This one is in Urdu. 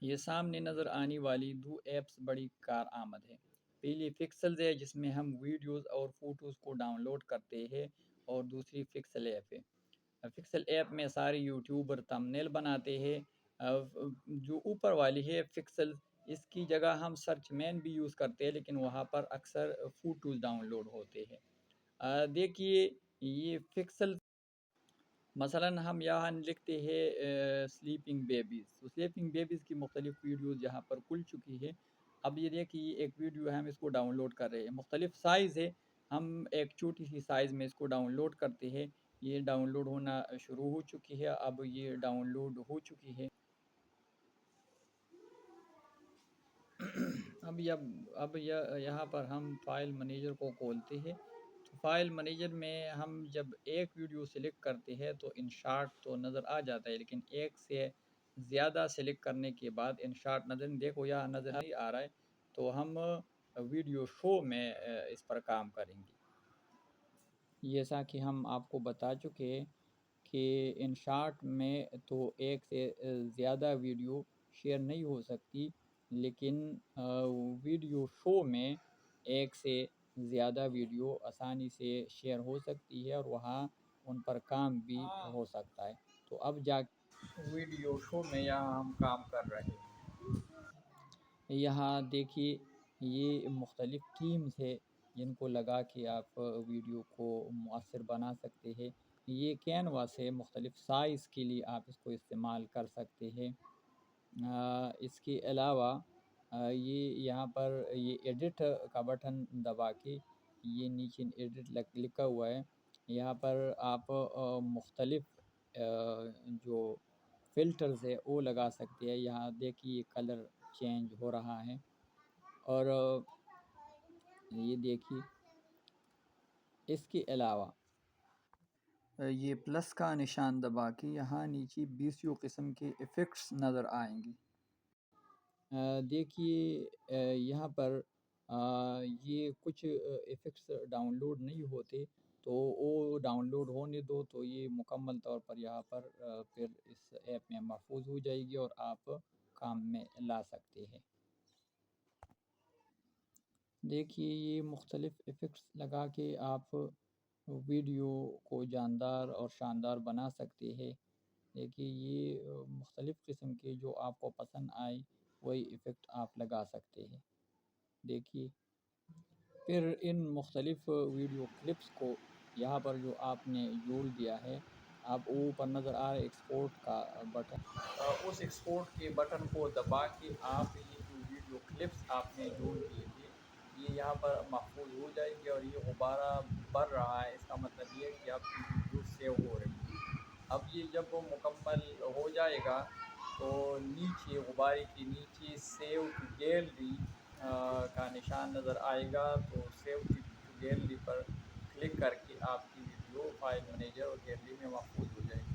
یہ سامنے نظر آنے والی دو ایپس بڑی کارآمد ہے۔ پہلی فکسلز ہے جس میں ہم ویڈیوز اور فوٹوز کو ڈاؤن لوڈ کرتے ہیں، اور دوسری فکسل ایپ ہے۔ فکسل ایپ میں سارے یوٹیوبر تمبنیل بناتے ہیں۔ جو اوپر والی ہے فکسل، اس کی جگہ ہم سرچ مین بھی یوز کرتے ہیں، لیکن وہاں پر اکثر فوٹوز ڈاؤن لوڈ ہوتے ہیں۔ دیکھیے یہ فکسل، مثلا ہم یہاں لکھتے ہیں سلیپنگ بیبیز، تو سلیپنگ بیبیز کی مختلف ویڈیوز یہاں پر کھل چکی ہے۔ اب یہ دیکھیے ایک ویڈیو ہے، ہم اس کو ڈاؤن لوڈ کر رہے ہیں، مختلف سائز ہے، ہم ایک چھوٹی سی سائز میں اس کو ڈاؤن لوڈ کرتے ہیں۔ یہ ڈاؤن لوڈ ہونا شروع ہو چکی ہے، اب یہ ڈاؤن لوڈ ہو چکی ہے۔ یہاں پر ہم فائل منیجر کو کھولتے ہیں، تو فائل منیجر میں ہم جب ایک ویڈیو سلیکٹ کرتے ہیں تو ان شارٹ تو نظر آ جاتا ہے، لیکن ایک سے زیادہ سلیکٹ کرنے کے بعد ان شارٹ نظر نہیں، دیکھو یہاں نظر نہیں آ رہا ہے، تو ہم ویڈیو شو میں اس پر کام کریں گے۔ جیسا کہ ہم آپ کو بتا چکے کہ ان شارٹ میں تو ایک سے زیادہ ویڈیو شیئر نہیں ہو سکتی، لیکن ویڈیو شو میں ایک سے زیادہ ویڈیو آسانی سے شیئر ہو سکتی ہے، اور وہاں ان پر کام بھی ہو سکتا ہے۔ تو اب جا ویڈیو شو میں یہاں ہم کام کر رہے ہیں۔ یہاں دیکھیے یہ مختلف تھیمز ہے جن کو لگا کے آپ ویڈیو کو مؤثر بنا سکتے ہیں۔ یہ کینواس ہے، مختلف سائز کے لیے آپ اس کو استعمال کر سکتے ہیں۔ اس کے علاوہ یہ یہاں پر یہ ایڈٹ کا بٹن دبا کے، یہ نیچے ایڈٹ لکھا ہوا ہے، یہاں پر آپ مختلف جو فلٹرز ہے وہ لگا سکتے ہیں۔ یہاں دیکھیے کلر چینج ہو رہا ہے، اور یہ دیکھیے اس کے علاوہ یہ پلس کا نشان دبا کے یہاں نیچے 20 قسم کے ایفیکٹس نظر آئیں گے۔ دیکھیے یہاں پر یہ کچھ ایفیکٹس ڈاؤن لوڈ نہیں ہوتے، تو وہ ڈاؤن لوڈ ہونے دو، تو یہ مکمل طور پر یہاں پر پھر اس ایپ میں محفوظ ہو جائے گی اور آپ کام میں لا سکتے ہیں۔ دیکھیے یہ مختلف ایفیکٹس لگا کے آپ ویڈیو کو جاندار اور شاندار بنا سکتے ہیں۔ دیکھیے یہ مختلف قسم کے جو آپ کو پسند آئے وہی ایفیکٹ آپ لگا سکتے ہیں۔ دیکھیے پھر ان مختلف ویڈیو کلپس کو یہاں پر جو آپ نے جوڑ دیا ہے، آپ اوپر نظر آ رہا ہے ایکسپورٹ کا بٹن، اس ایکسپورٹ کے بٹن کو دبا کے آپ یہ جو ویڈیو کلپس آپ نے جوڑ دیے تھے یہ یہاں پر محفوظ ہو جائے گی، اور یہ غبارہ بڑھ رہا ہے، اس کا مطلب یہ ہے کہ آپ کی ویڈیو سیو ہو رہی ہے۔ اب یہ جب وہ مکمل ہو جائے گا تو نیچے غبارے کے نیچے سیو ٹو گیلری کا نشان نظر آئے گا، تو سیو ٹو گیلری پر کلک کر کے آپ کی ویڈیو فائل منیجر اور گیلری میں محفوظ ہو جائے گی۔